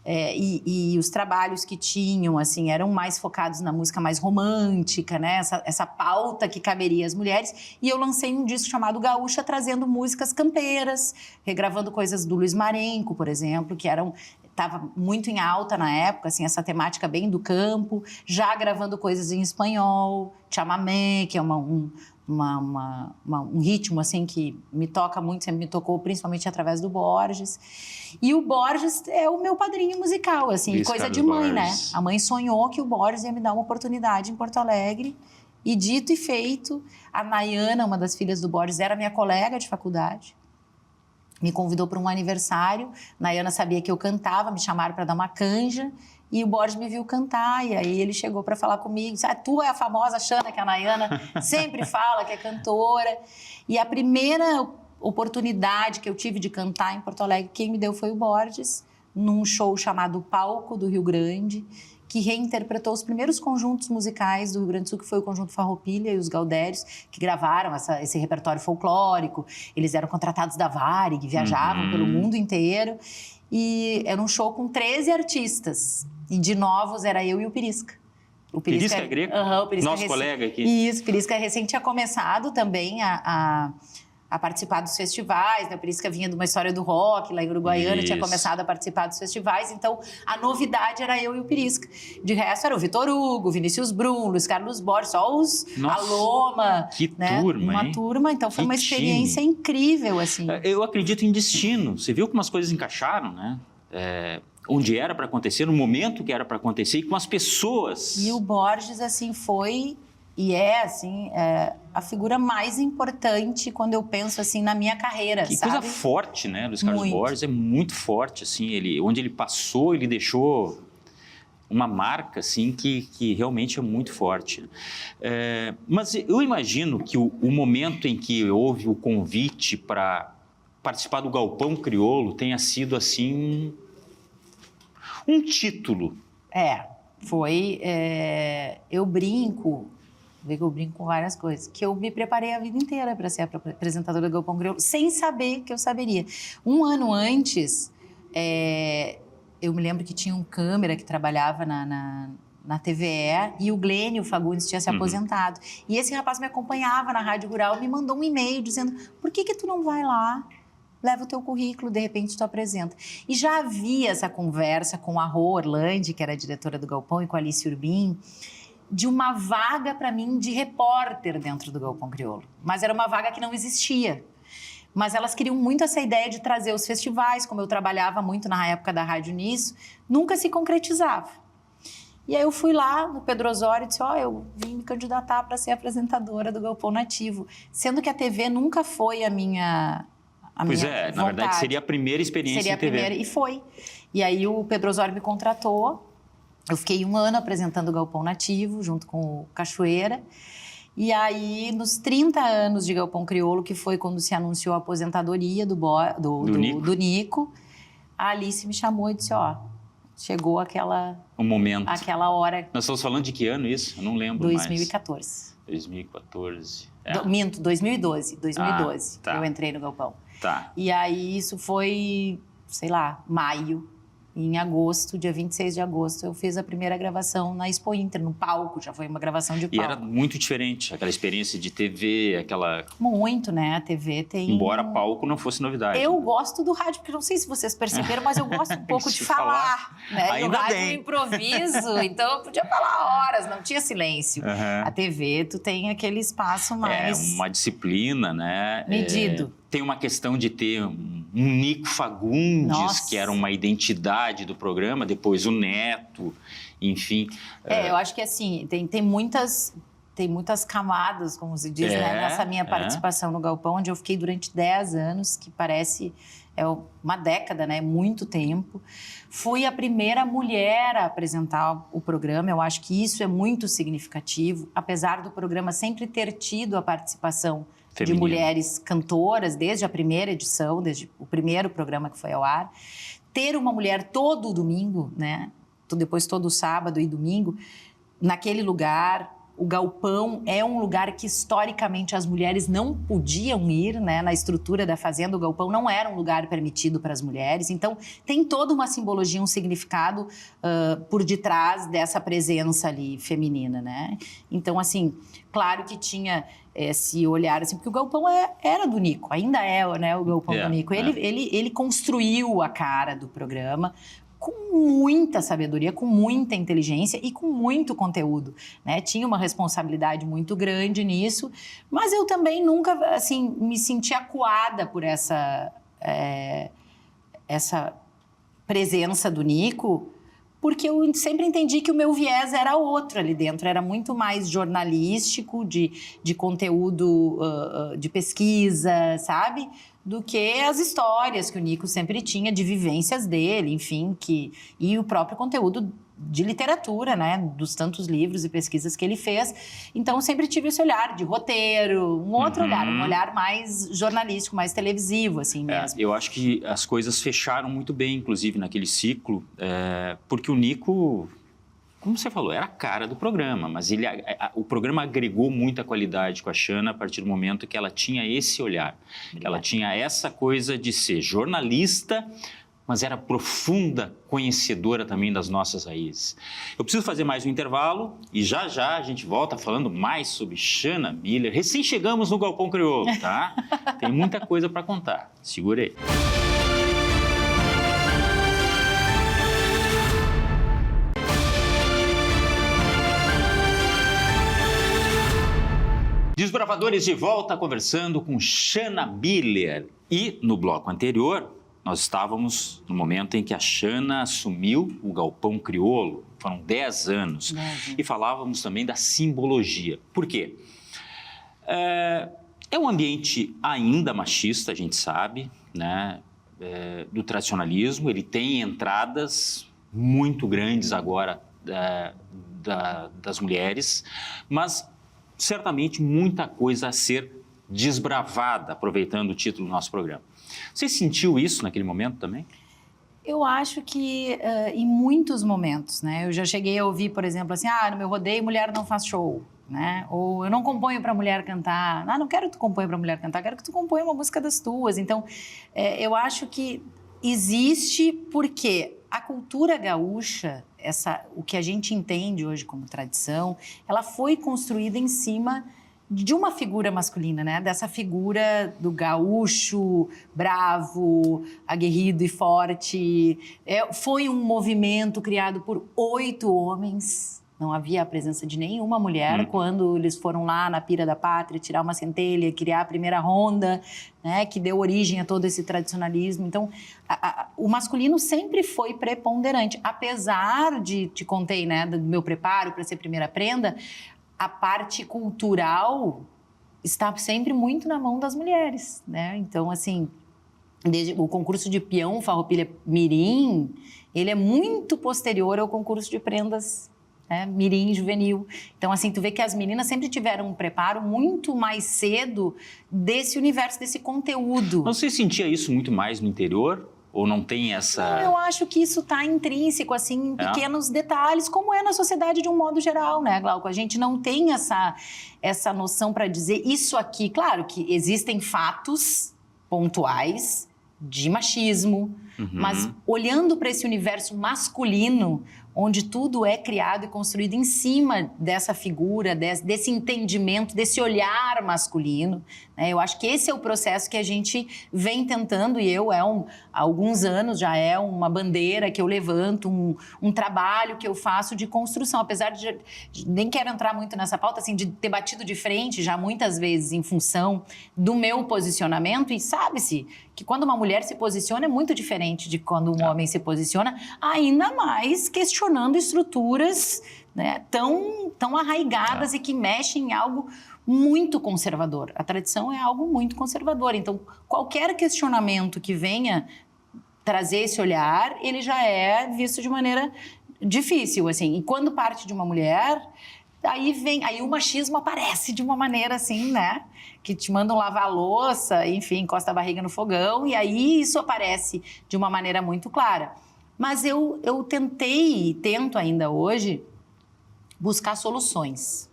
E os trabalhos que tinham, assim, eram mais focados na música mais romântica, né? Essa pauta que caberia às mulheres. E eu lancei um disco chamado Gaúcha, trazendo músicas campeiras, regravando coisas do Luiz Marenco, por exemplo, que estava muito em alta na época, assim, essa temática bem do campo, já gravando coisas em espanhol, chamamé, que é um ritmo, assim, que me toca muito, sempre me tocou, principalmente através do Borges. E o Borges é o meu padrinho musical, assim, Luiz coisa Carlos de mãe, Borges. né? A mãe sonhou que o Borges ia me dar uma oportunidade em Porto Alegre, e dito e feito, a Nayana, uma das filhas do Borges, era minha colega de faculdade, me convidou para um aniversário. Nayana sabia que eu cantava, me chamaram para dar uma canja, e o Borges me viu cantar, e aí ele chegou para falar comigo, disse, tu é a famosa Xana, que a Nayana sempre fala que é cantora. E a primeira oportunidade que eu tive de cantar em Porto Alegre, quem me deu foi o Borges, num show chamado Palco do Rio Grande, que reinterpretou os primeiros conjuntos musicais do Rio Grande do Sul, que foi o Conjunto Farroupilha e os Gaudérios, que gravaram esse repertório folclórico. Eles eram contratados da Varig, viajavam pelo mundo inteiro. E era um show com 13 artistas. E de novos era eu e o Pirisca. O Pirisca é grego? O Pirisca nosso colega aqui. Isso, o Pirisca recém tinha começado também a participar dos festivais, né? O Pirisca vinha de uma história do rock, lá em Uruguaiana, tinha começado a participar dos festivais, então a novidade era eu e o Pirisca. De resto era o Vitor Hugo, Vinícius Brum, Luiz Carlos Borges, só a Loma. Que né? turma, Uma hein? turma, então foi uma experiência incrível, assim. Eu acredito em destino. Você viu como as coisas encaixaram, né? Onde era para acontecer, no momento que era para acontecer e com as pessoas. E o Borges, assim, foi... E assim, a figura mais importante quando eu penso, assim, na minha carreira, que sabe? coisa forte, né? Luiz Carlos Muito. Borges é muito forte, assim. Onde ele passou, ele deixou uma marca, assim, que realmente é muito forte. Mas eu imagino que o momento em que houve o convite para participar do Galpão Crioulo tenha sido, assim, um título. Foi... eu brinco... Vê que eu brinco com várias coisas. Que eu me preparei a vida inteira para ser a apresentadora do Galpão Crioulo, sem saber que eu saberia. Um ano antes, eu me lembro que tinha um câmera que trabalhava na TVE e o Glênio Fagundes tinha se aposentado. E esse rapaz me acompanhava na Rádio Rural, me mandou um e-mail dizendo, por que tu não vai lá? Leva o teu currículo, de repente tu apresenta. E já havia essa conversa com a Rô Orlandi, que era a diretora do Galpão, e com a Alice Urbim, de uma vaga para mim de repórter dentro do Galpão Crioulo. Mas era uma vaga que não existia. Mas elas queriam muito essa ideia de trazer os festivais, como eu trabalhava muito na época da rádio nisso, nunca se concretizava. E aí eu fui lá no Pedro Osório e disse, eu vim me candidatar para ser apresentadora do Galpão Nativo. Sendo que a TV nunca foi a minha vontade. Na verdade seria a primeira experiência em TV. E foi. E aí o Pedro Osório me contratou. Eu fiquei 1 ano apresentando o Galpão Nativo, junto com o Cachoeira. E aí, nos 30 anos de Galpão Crioulo, que foi quando se anunciou a aposentadoria do Nico, a Alice me chamou e disse, chegou um momento. aquela hora... Nós estamos falando de que ano isso? Eu não lembro 2014. mais. 2014. Minto, 2012. 2012, tá. eu entrei no Galpão. Tá. E aí, isso foi, sei lá, maio Em agosto, dia 26 de agosto, eu fiz a primeira gravação na Expo Inter, no palco, já foi uma gravação de palco. E era muito diferente, aquela experiência de TV, aquela... Muito, né? A TV tem... Embora palco não fosse novidade. Eu gosto do rádio, porque não sei se vocês perceberam, mas eu gosto um pouco de falar, né? Ainda e o rádio bem. eu improviso, então eu podia falar horas, não tinha silêncio. A TV, tu tem aquele espaço mais... É uma disciplina, né? Medido. Tem uma questão de ter um Nico Fagundes, Nossa. que era uma identidade do programa, depois o Neto, enfim. Eu acho que assim, tem muitas camadas, como se diz, né, nessa minha participação no Galpão, onde eu fiquei durante 10 anos, que parece uma década, né, muito tempo. Fui a primeira mulher a apresentar o programa, eu acho que isso é muito significativo, apesar do programa sempre ter tido a participação feminina, de mulheres cantoras, desde a primeira edição, desde o primeiro programa que foi ao ar. Ter uma mulher todo domingo, né? Depois todo sábado e domingo, naquele lugar. O Galpão é um lugar que, historicamente, as mulheres não podiam ir, né? Na estrutura da Fazenda, o Galpão não era um lugar permitido para as mulheres. Então, tem toda uma simbologia, um significado por detrás dessa presença ali feminina, né? Então, assim, claro que tinha esse olhar, assim, porque o Galpão era do Nico, ainda é, né, o Galpão do Nico. Ele construiu a cara do programa, com muita sabedoria, com muita inteligência e com muito conteúdo, né? Tinha uma responsabilidade muito grande nisso, mas eu também nunca, assim, me senti acuada por essa presença do Nico, porque eu sempre entendi que o meu viés era outro ali dentro, era muito mais jornalístico, de conteúdo, de pesquisa, sabe? Do que as histórias que o Nico sempre tinha, de vivências dele, enfim, e o próprio conteúdo de literatura, né, dos tantos livros e pesquisas que ele fez. Então, eu sempre tive esse olhar de roteiro, um outro olhar, um olhar mais jornalístico, mais televisivo, assim mesmo. Eu acho que as coisas fecharam muito bem, inclusive, naquele ciclo, porque o Nico... Como você falou, era a cara do programa, mas o programa agregou muita qualidade com a Xana a partir do momento que ela tinha esse olhar. Que ela tinha essa coisa de ser jornalista, mas era profunda conhecedora também das nossas raízes. Eu preciso fazer mais um intervalo e já a gente volta falando mais sobre Xana Miller. Recém chegamos no Galpão Crioulo, tá? Tem muita coisa para contar. Segura aí. Desbravadores de volta conversando com Xana Miller. E no bloco anterior, nós estávamos no momento em que a Xana assumiu o Galpão Crioulo. Foram 10 anos. E falávamos também da simbologia. Por quê? É um ambiente ainda machista, a gente sabe, né? Do tradicionalismo. Ele tem entradas muito grandes agora das mulheres, mas... certamente muita coisa a ser desbravada, aproveitando o título do nosso programa. Você sentiu isso naquele momento também? Eu acho que em muitos momentos, né? Eu já cheguei a ouvir, por exemplo, assim, no meu rodeio mulher não faz show, né? Ou eu não componho para mulher cantar. Não quero que tu componha para mulher cantar, quero que tu componha uma música das tuas. Então, eu acho que existe porque a cultura gaúcha, o que a gente entende hoje como tradição, ela foi construída em cima de uma figura masculina, né? Dessa figura do gaúcho, bravo, aguerrido e forte. Foi um movimento criado por 8 homens. Não havia a presença de nenhuma mulher quando eles foram lá na Pira da Pátria tirar uma centelha, criar a primeira ronda, né, que deu origem a todo esse tradicionalismo. Então, o masculino sempre foi preponderante. Apesar de, te contei, né, do meu preparo para ser primeira prenda, a parte cultural está sempre muito na mão das mulheres, né? Então, assim, desde o concurso de peão Farroupilha Mirim, ele é muito posterior ao concurso de prendas, né, mirim juvenil. Então, assim, tu vê que as meninas sempre tiveram um preparo muito mais cedo desse universo, desse conteúdo. Você sentia isso muito mais no interior? Ou não tem essa... Eu acho que isso está intrínseco, assim, em pequenos detalhes, como é na sociedade de um modo geral, né, Glauco? A gente não tem essa noção para dizer isso aqui. Claro que existem fatos pontuais de machismo, mas olhando para esse universo masculino, onde tudo é criado e construído em cima dessa figura, desse entendimento, desse olhar masculino, né? Eu acho que esse é o processo que a gente vem tentando, e há alguns anos já é uma bandeira que eu levanto, um trabalho que eu faço de construção, apesar de nem quero entrar muito nessa pauta, assim, de ter batido de frente já muitas vezes em função do meu posicionamento, e sabe-se que quando uma mulher se posiciona é muito diferente de quando um homem se posiciona, ainda mais questionando estruturas, né, tão arraigadas e que mexem em algo muito conservador. A tradição é algo muito conservador. Então, qualquer questionamento que venha trazer esse olhar, ele já é visto de maneira difícil, assim. E quando parte de uma mulher, aí o machismo aparece de uma maneira assim, né? Que te mandam lavar a louça, enfim, encosta a barriga no fogão, e aí isso aparece de uma maneira muito clara. Mas eu tentei e tento ainda hoje buscar soluções.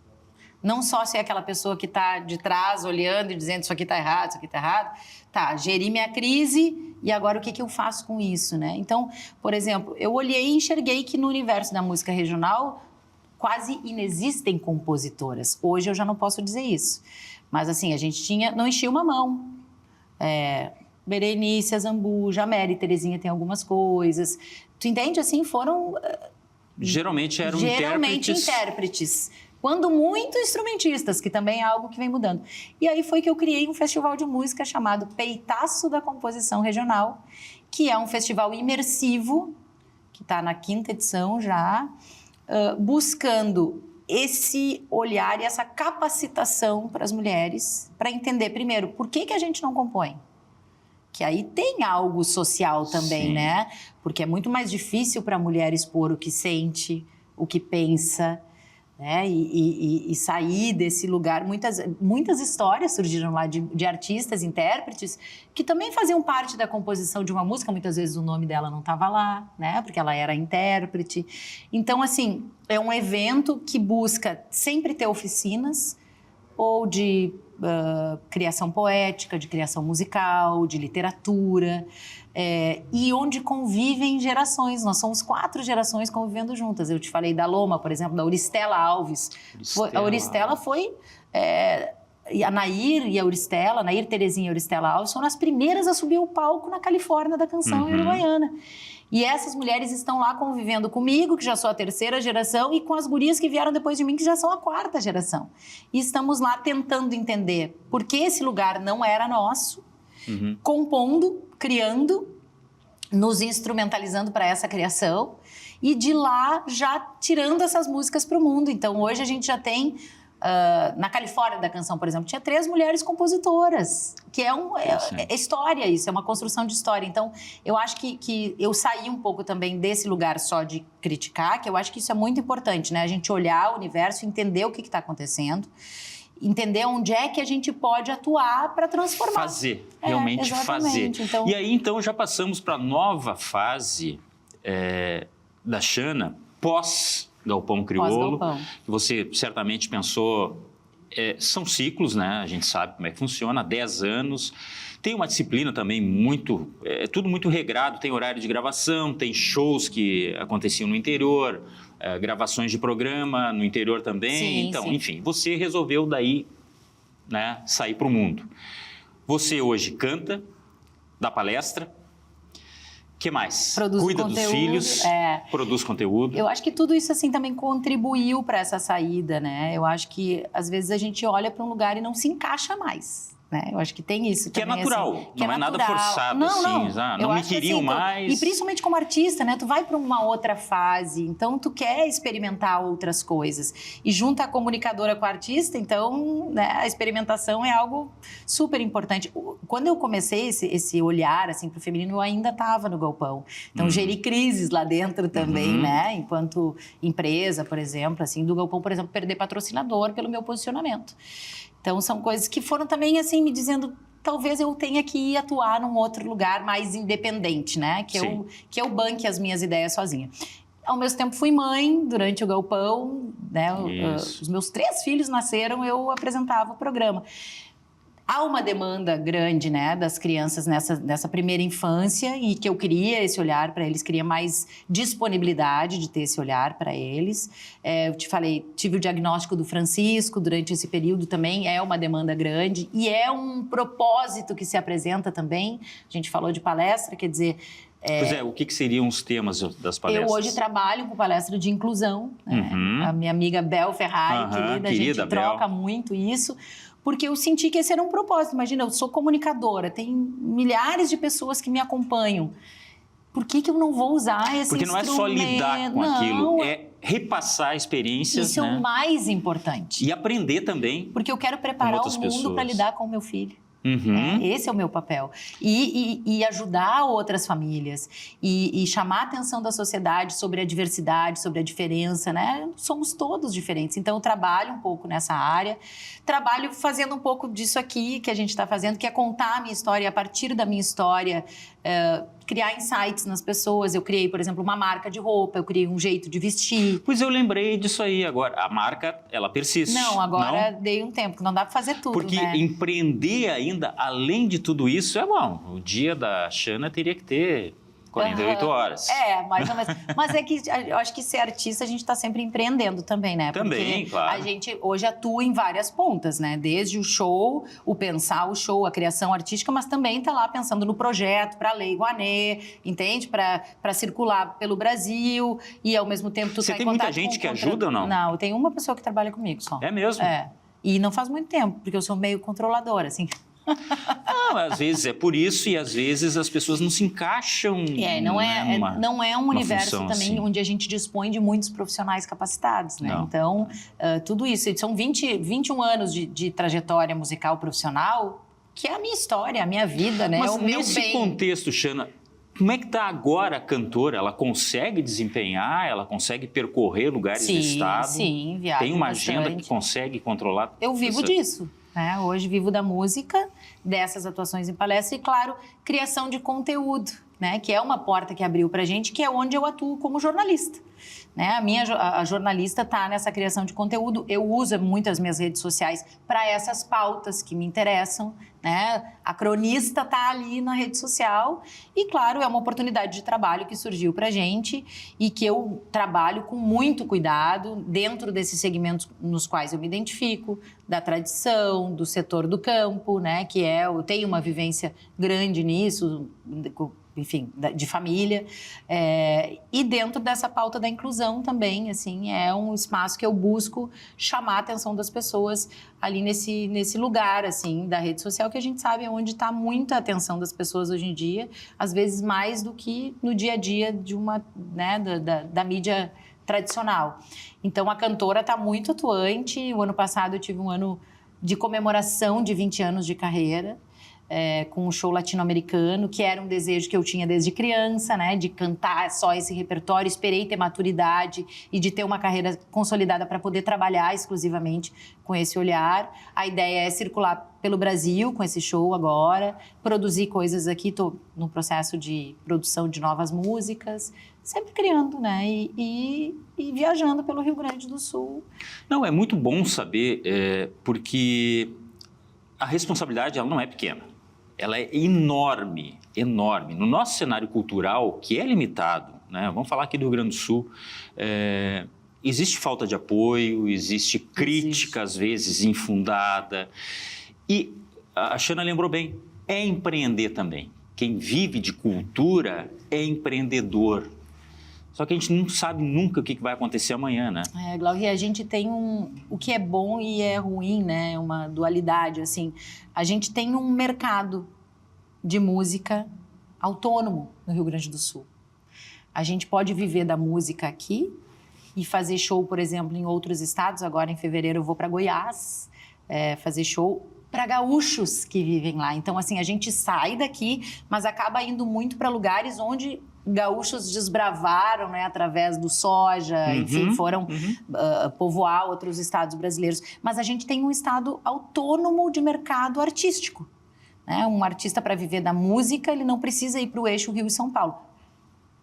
Não só ser aquela pessoa que está de trás olhando e dizendo isso aqui está errado, isso aqui está errado. Tá, geri minha crise e agora o que eu faço com isso, né? Então, por exemplo, eu olhei e enxerguei que no universo da música regional quase inexistem compositoras. Hoje eu já não posso dizer isso. Mas assim, a gente não enchia uma mão. Berenice, Azambuja, a Mary Terezinha tem algumas coisas. Tu entende? Assim, foram... Geralmente eram intérpretes. Quando muito instrumentistas, que também é algo que vem mudando. E aí foi que eu criei um festival de música chamado Peitaço da Composição Regional, que é um festival imersivo, que está na 5ª edição já, buscando esse olhar e essa capacitação para as mulheres, para entender, primeiro, por que a gente não compõe? Que aí tem algo social também, Sim. né? Porque é muito mais difícil para a mulher expor o que sente, o que pensa, né? E sair desse lugar. Muitas histórias surgiram lá de artistas, intérpretes, que também faziam parte da composição de uma música. Muitas vezes o nome dela não estava lá, né? Porque ela era intérprete. Então, assim, é um evento que busca sempre ter oficinas ou de criação poética, de criação musical, de literatura, e onde convivem gerações. Nós somos 4 gerações convivendo juntas. Eu te falei da Loma, por exemplo, da Auristela Alves. A Auristela foi... a Nair e a Auristela, Nair Terezinha e a Auristela Alves, foram as primeiras a subir o palco na Califórnia da canção uruguaiana. E essas mulheres estão lá convivendo comigo, que já sou a 3ª geração, e com as gurias que vieram depois de mim, que já são a 4ª geração. E estamos lá tentando entender por que esse lugar não era nosso, compondo, criando, nos instrumentalizando para essa criação, e de lá já tirando essas músicas para o mundo. Então, hoje a gente já tem... na Califórnia da canção, por exemplo, tinha 3 mulheres compositoras, que é história isso, é uma construção de história. Então, eu acho que eu saí um pouco também desse lugar só de criticar, que eu acho que isso é muito importante, né? A gente olhar o universo, entender o que está acontecendo, entender onde é que a gente pode atuar para transformar. Fazer, realmente fazer. Então... E aí, então, já passamos para a nova fase da Xana, pós-Galpão Crioulo, que você certamente pensou, são ciclos, né? A gente sabe como é que funciona, há 10 anos. Tem uma disciplina também tudo muito regrado, tem horário de gravação, tem shows que aconteciam no interior, gravações de programa no interior também. Sim, então, sim. Enfim, você resolveu daí, né, sair para o mundo. Você hoje canta, dá palestra, que mais? Cuida dos filhos, produz conteúdo. Eu acho que tudo isso assim também contribuiu para essa saída, né? Eu acho que às vezes a gente olha para um lugar e não se encaixa mais, né? Eu acho que tem isso que também. É natural, assim, não é nada forçado, não, assim. Não me queriam assim, mais. E principalmente como artista, né? Tu vai para uma outra fase, então tu quer experimentar outras coisas. E junta a comunicadora com a artista, então, né, a experimentação é algo super importante. Quando eu comecei esse olhar assim para o feminino, eu ainda estava no Galpão. Então, geri crises lá dentro também, né? Enquanto empresa, por exemplo, assim, do Galpão, por exemplo, perder patrocinador pelo meu posicionamento. Então, são coisas que foram também, assim, me dizendo, talvez eu tenha que ir atuar num outro lugar mais independente, né? Que eu banque as minhas ideias sozinha. Ao mesmo tempo, fui mãe durante o Galpão, né? Os meus 3 filhos nasceram, eu apresentava o programa. há uma demanda grande, né, das crianças nessa primeira infância e que eu queria esse olhar para eles, queria mais disponibilidade de ter esse olhar para eles. Eu te falei, tive o diagnóstico do Francisco durante esse período também, é uma demanda grande e é um propósito que se apresenta também. A gente falou de palestra, quer dizer... Pois é, o que seriam os temas das palestras? Eu hoje trabalho com palestra de inclusão, né? A minha amiga Bel Ferrari, querida, a gente troca muito isso, porque eu senti que esse era um propósito. Imagina, eu sou comunicadora, tem milhares de pessoas que me acompanham. Por que eu não vou usar esse instrumento? Porque não é só lidar com aquilo, é repassar experiências, isso, né? É o mais importante. E aprender também. Porque eu quero preparar o mundo para lidar com o meu filho. Esse é o meu papel. E ajudar outras famílias. E chamar a atenção da sociedade sobre a diversidade, sobre a diferença, né? Somos todos diferentes. Então, eu trabalho um pouco nessa área. Trabalho fazendo um pouco disso aqui que a gente está fazendo, que é contar a minha história, a partir da minha história, criar insights nas pessoas. Eu criei, por exemplo, uma marca de roupa, eu criei um jeito de vestir. Pois eu lembrei disso aí agora. A marca, ela persiste. Não, agora dei um tempo, que não dá para fazer tudo, porque né? empreender ainda, além de tudo isso, é bom. O dia da Xana teria que ter 48 horas. Mais ou menos. Mas é que eu acho que ser artista a gente está sempre empreendendo também, né? Também, porque claro. A gente hoje atua em várias pontas, né? Desde o show, o pensar o show, a criação artística, mas também está lá pensando no projeto para a Lei Rouanet, entende? Para circular pelo Brasil e ao mesmo tempo tu Você tá tem em contato muita gente que com ajuda ou não? Não, eu tenho uma pessoa que trabalha comigo só. É mesmo? E não faz muito tempo, porque eu sou meio controladora, assim. Não, às vezes é por isso e às vezes as pessoas não se encaixam. Não é um universo função, também assim, onde a gente dispõe de muitos profissionais capacitados, né? Não. Então, tudo isso. São 21 anos de trajetória musical profissional, que é a minha história, a minha vida, né? Mas o meu nesse bem. contexto, Xana, como é que está agora a cantora? Ela consegue desempenhar? Ela consegue percorrer lugares do estado? Sim, viajo Tem uma bastante. agenda que consegue controlar? Eu vivo disso. Né? Hoje vivo da música, dessas atuações em palestra e, claro, criação de conteúdo, né? Que é uma porta que abriu para a gente, que é onde eu atuo como jornalista. Né? A jornalista está nessa criação de conteúdo. Eu uso muito as minhas redes sociais para essas pautas que me interessam. Né? A cronista está ali na rede social e, claro, é uma oportunidade de trabalho que surgiu para a gente e que eu trabalho com muito cuidado dentro desses segmentos nos quais eu me identifico, da tradição, do setor do campo, né? Que eu tenho uma vivência grande nisso, enfim, de família, e dentro dessa pauta da inclusão também, assim, é um espaço que eu busco chamar a atenção das pessoas ali nesse lugar, assim, da rede social, que a gente sabe é onde está muita atenção das pessoas hoje em dia, às vezes mais do que no dia a dia de né, da mídia tradicional. Então, a cantora está muito atuante. O ano passado eu tive um ano de comemoração de 20 anos de carreira, com um show latino-americano, que era um desejo que eu tinha desde criança, né, de cantar só esse repertório. Esperei ter maturidade e de ter uma carreira consolidada para poder trabalhar exclusivamente com esse olhar. A ideia é circular pelo Brasil com esse show agora, produzir coisas aqui, estou no processo de produção de novas músicas, sempre criando, né, e viajando pelo Rio Grande do Sul. Não, é muito bom saber, porque a responsabilidade ela não é pequena. Ela é enorme, enorme. No nosso cenário cultural, que é limitado, né? Vamos falar aqui do Rio Grande do Sul, existe falta de apoio, existe crítica, às vezes, infundada. E a Xana lembrou bem, é empreender também. Quem vive de cultura é empreendedor. Só que a gente não sabe nunca o que vai acontecer amanhã, né? Glaucia, a gente tem o que é bom e é ruim, né? Uma dualidade, assim. A gente tem um mercado de música autônomo no Rio Grande do Sul. A gente pode viver da música aqui e fazer show, por exemplo, em outros estados. Agora, em fevereiro, eu vou para Goiás fazer show para gaúchos que vivem lá. Então, assim, a gente sai daqui, mas acaba indo muito para lugares onde gaúchos desbravaram, né, através do soja, enfim, foram povoar outros estados brasileiros. Mas a gente tem um estado autônomo de mercado artístico. Né? Um artista, para viver da música, ele não precisa ir para o eixo Rio e São Paulo.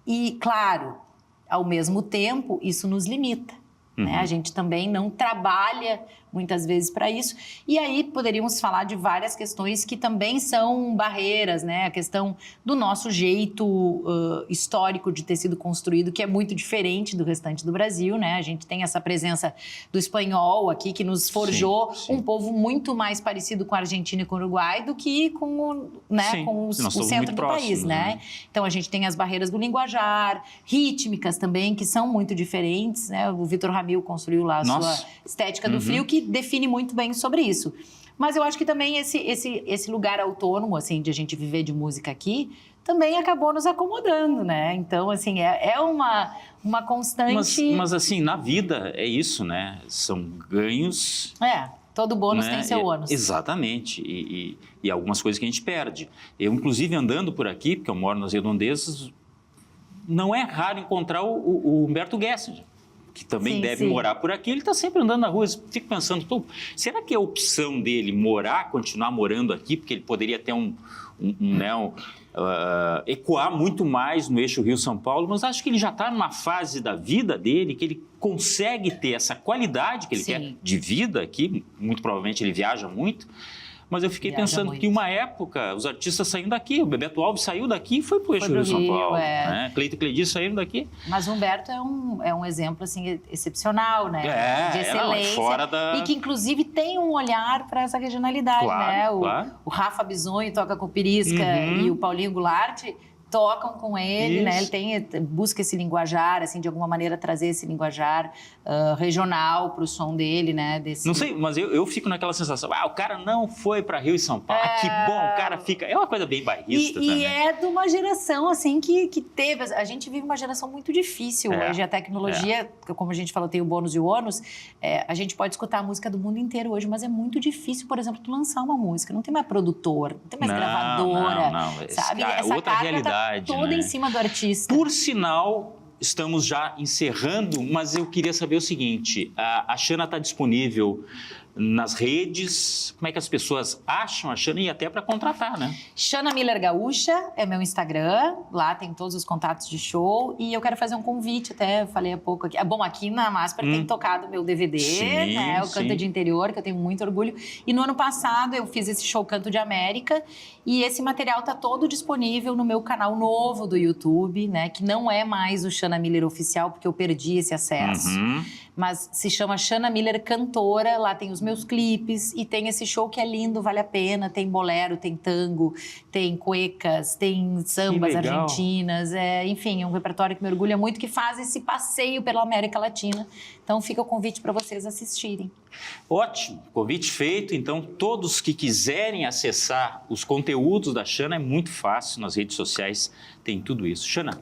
E, claro, ao mesmo tempo, isso nos limita. né? A gente também não trabalha muitas vezes para isso. E aí poderíamos falar de várias questões que também são barreiras, né? A questão do nosso jeito histórico de ter sido construído, que é muito diferente do restante do Brasil, né? A gente tem essa presença do espanhol aqui, que nos forjou um povo muito mais parecido com a Argentina e com o Uruguai do que com, né, com o centro do país, né? Então a gente tem as barreiras do linguajar, rítmicas também, que são muito diferentes, né? O Vitor Ramil construiu lá a sua estética do frio, que define muito bem sobre isso. Mas eu acho que também esse lugar autônomo, assim, de a gente viver de música aqui, também acabou nos acomodando, né? Então, assim, é uma constante... Mas, assim, na vida é isso, né? São ganhos... Todo bônus, né, tem seu ônus. Exatamente. E algumas coisas que a gente perde. Eu, inclusive, andando por aqui, porque eu moro nas redondezas, não é raro encontrar o Humberto Gessinger, que também deve morar por aqui. Ele está sempre andando na rua. Eu fico pensando, será que é a opção dele continuar morando aqui, porque ele poderia ter ecoar muito mais no eixo Rio-São Paulo, mas acho que ele já está numa fase da vida dele que ele consegue ter essa qualidade que ele quer de vida aqui. Muito provavelmente ele viaja muito. Mas eu fiquei pensando que uma época os artistas saíram daqui, o Bebeto Alves saiu daqui e foi para o eixo Rio-São Paulo. Né? Cleito e Cledir saíram daqui. Mas o Humberto é um exemplo assim, excepcional, né? De excelência. E que, inclusive, tem um olhar para essa regionalidade, né? O Rafa Bisonho toca com o Pirisca e o Paulinho Goulart tocam com ele, né? Ele busca esse linguajar, assim, de alguma maneira trazer esse linguajar regional para o som dele, né? Não sei, mas eu fico naquela sensação, o cara não foi para Rio e São Paulo, que bom, o cara fica... É uma coisa bem bairrista também. E é de uma geração, assim, que teve... A gente vive uma geração muito difícil hoje. A tecnologia, como a gente falou, tem o bônus e o ônus. A gente pode escutar a música do mundo inteiro hoje, mas é muito difícil, por exemplo, tu lançar uma música. Não tem mais produtor, não tem mais gravadora, sabe? Essa outra realidade. Toda em cima do artista. Por sinal, estamos já encerrando, mas eu queria saber o seguinte, a Xana está disponível nas redes, como é que as pessoas acham a Xana e até para contratar, né? Xana Miller Gaúcha é meu Instagram, lá tem todos os contatos de show e eu quero fazer um convite, até falei há pouco aqui. Bom, aqui na Masper tem tocado meu DVD, né? O Canto de Interior, que eu tenho muito orgulho. E no ano passado eu fiz esse show Canto de América e esse material tá todo disponível no meu canal novo do YouTube, né? Que não é mais o Xana Miller Oficial, porque eu perdi esse acesso. Mas se chama Xana Miller Cantora, lá tem os meus clipes e tem esse show que é lindo, vale a pena, tem bolero, tem tango, tem cuecas, tem sambas argentinas, enfim, é um repertório que me orgulha muito, que faz esse passeio pela América Latina. Então fica o convite para vocês assistirem. Ótimo, convite feito. Então todos que quiserem acessar os conteúdos da Xana é muito fácil, nas redes sociais tem tudo isso. Xana,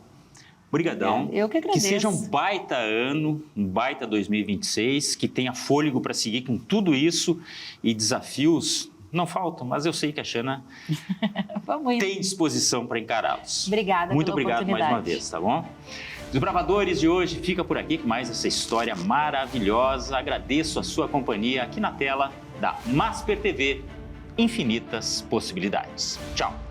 obrigadão. Eu que agradeço. Que seja um baita ano, um baita 2026, que tenha fôlego para seguir com tudo isso e desafios não faltam, mas eu sei que a Xana tem disposição para encará-los. Obrigada Muito pela obrigado mais uma vez, tá bom? Os Bravadores de hoje fica por aqui com mais essa história maravilhosa. Agradeço a sua companhia aqui na tela da Masper TV. Infinitas possibilidades. Tchau.